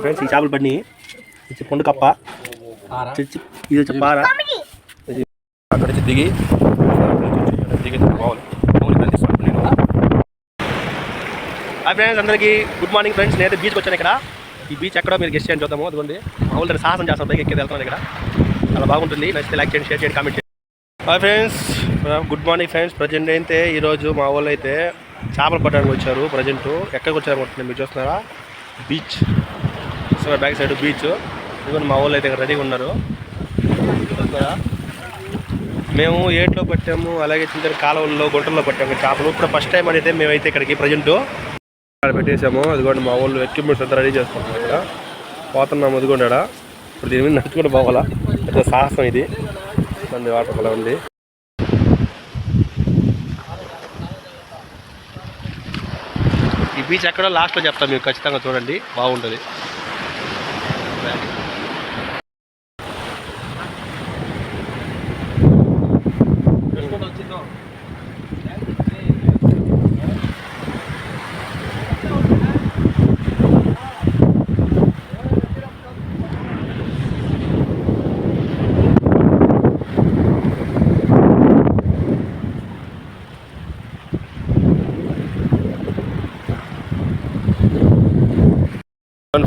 Friends ఈ చేపలు పడినాయి. ఇది పొండు కప్ప, ఇది వచ్చి పార. అక్కడ నుంచి దిగి హాయ్ ఫ్రెండ్స్, అందరికీ గుడ్ మార్నింగ్ ఫ్రెండ్స్. నేనైతే బీచ్కి వచ్చాను. ఇక్కడ ఈ బీచ్ ఎక్కడో మీరు గెస్ట్ చేయండి, చూద్దాము. అదిగోండి మా ఊళ్ళో సాహసం చేస్తాం, పైకి ఎక్కేది వెళ్తున్నాను. ఇక్కడ చాలా బాగుంటుంది. నచ్చితే లైక్ చేయండి, షేర్ చేయండి, కామెంట్ చేయండి. Hi friends, good morning friends. Present అయితే ఈరోజు మా ఊళ్ళో అయితే చేపలు పట్టడానికి వచ్చారు. ప్రజెంట్ ఎక్కడికి వచ్చారనుకుంటున్నాను మీరు చూస్తున్నారా? బీచ్ చూస్తున్నారా? Back side beach. ఇదిగోండి మా ఊళ్ళో అయితే ఇక్కడ రెడీగా ఉన్నారు. చూస్తున్నారా? మేము ఏట్లో పట్టాము, అలాగే చిన్న చిన్న కాలువల్లో గుంటల్లో పట్టాము చేపలు. ఇప్పుడు ఫస్ట్ టైం అయితే మేమైతే ఇక్కడికి ప్రజెంట్ పెట్టేసాము. అదిగోండి మా ఊళ్ళో ఎక్విప్మెంట్స్ అంతా రెడీ చేసుకుంటున్నాం. ఇక్కడ పోతున్నాము. అదిగోండి ఇప్పుడు దీని మీద నడుచుకుంటూ పోవాలా. పెద్ద సాహసం ఇది. మంది వాటర్ అలా ఉంది. ఈ బీచ్ ఎక్కడో లాస్ట్లో చెప్తాను, మీరు ఖచ్చితంగా చూడండి, బాగుంటుంది.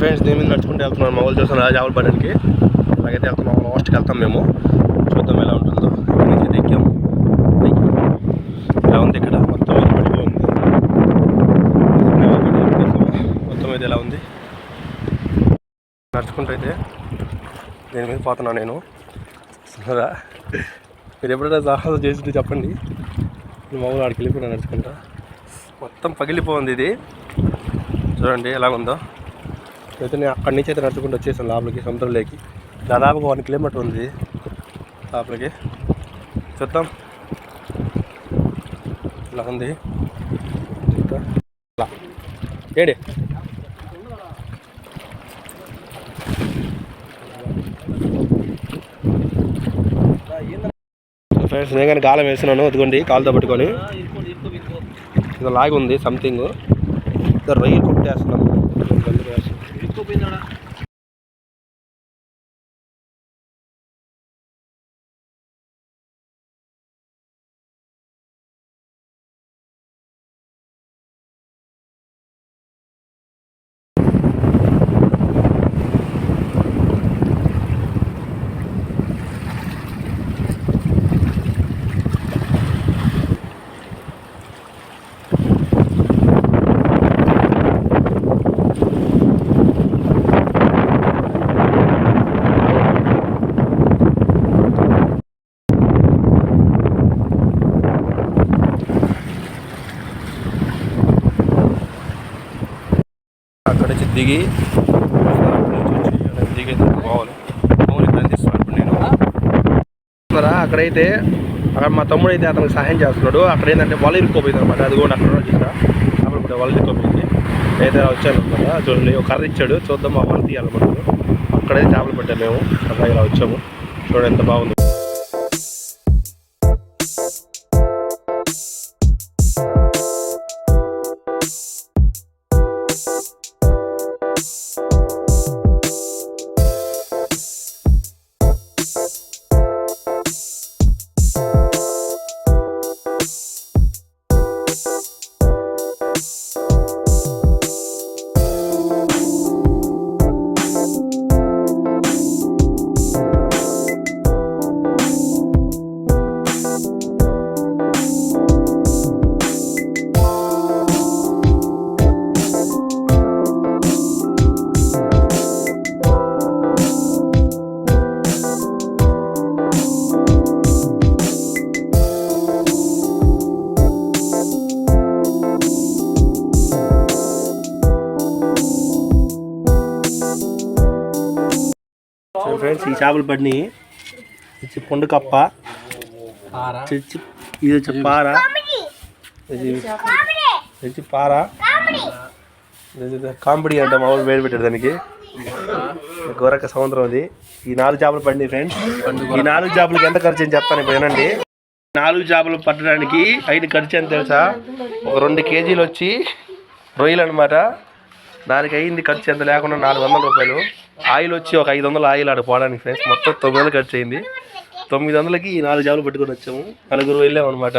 ఫ్రెండ్స్ దీని మీద నడుచుకుంటూ వెళ్తున్నాం. మా వాళ్ళు చూస్తాం చేపలు పడడానికి. అలాగైతే వెళ్తున్నాం. లాస్ట్కి వెళ్తాం మేము. చూద్దాం ఎలా ఉంటుందో. ఇక్కడ నుంచి ఎక్కాము. ఇలా ఉంది. ఇక్కడ మొత్తం ఇది పడిపో ఉంది. మొత్తం ఇది ఎలా ఉంది. నడుచుకుంటూ అయితే దీని మీద పోతున్నాను నేను. సరే, మీరు ఎప్పుడైనా సాహసం చేసింటే చెప్పండి. మా ఊరు ఆడికి వెళ్ళిపోయినా నడుచుకుంటా. మొత్తం పగిలిపోయింది ఇది. చూడండి ఎలా ఉందో. అయితే నేను అక్కడి నుంచి అయితే నడుచుకుంటూ వచ్చేసాను లోపలికి, సముద్రంలోకి. దాదాపుగా 1 కిలోమీటర్ ఉంది లోపలికి. చూద్దాం ఇలా ఉంది. ఏడే ఫ్రెండ్స్, నేను కానీ గాలం వేసినాను. అదిగోండి కాలుతో పట్టుకొని ఇది లాగి ఉంది సంథింగ్. రొయ్యి కొట్టేస్తున్నాము. అక్కడ నుంచి దిగి పోవాలి. నేను అక్కడైతే అక్కడ మా తమ్ముడు అయితే అతనికి సహాయం చేస్తున్నాడు. అక్కడ ఏంటంటే వల ఇరుక్కోపోయింది అనమాట. అది కూడా అక్కడ చూసా అప్పుడు వల ఇరుక్కోపోయింది. అయితే వచ్చాను అనమాట. చూడండి ఒక కర్ర ఇచ్చాడు. చూద్దాం ఆ వల తీయాలి మనకు. అక్కడైతే చేపలు పట్టాము మేము. అలా ఇలా వచ్చాము. చూడండి ఎంత బాగుంది. ఫ్రెండ్స్ ఈ చేపలు పడినాయి. ఇది పొండు కప్ప, ఇది వచ్చి పార, ఇది వచ్చి పార, కాంపిడి అంట మా వాళ్ళు వేడి పెట్టారు దానికి. గోరక్క సముద్రం అది. ఈ 4 చేపలు పడినాయి ఫ్రెండ్స్. ఈ 4 చేపలకి ఎంత ఖర్చు అని చెప్తాను ఇప్పుడు వినండి. 4 చేపలు పట్టడానికి అయిన ఖర్చు ఎంత తెలుసా? ఒక 2 కేజీలు వచ్చి రొయ్యలు అనమాట. దానికి అయింది ఖర్చు ఎంత లేకుండా 400 రూపాయలు. ఆయిల్ వచ్చి ఒక 500 ఆయిల్ ఆడ పోవడానికి ఫ్రెండ్స్. మొత్తం 900 ఖర్చు అయింది. 900కి ఈ 4 జాబులు పెట్టుకొని వచ్చాము. 4 వెళ్ళాము అనమాట.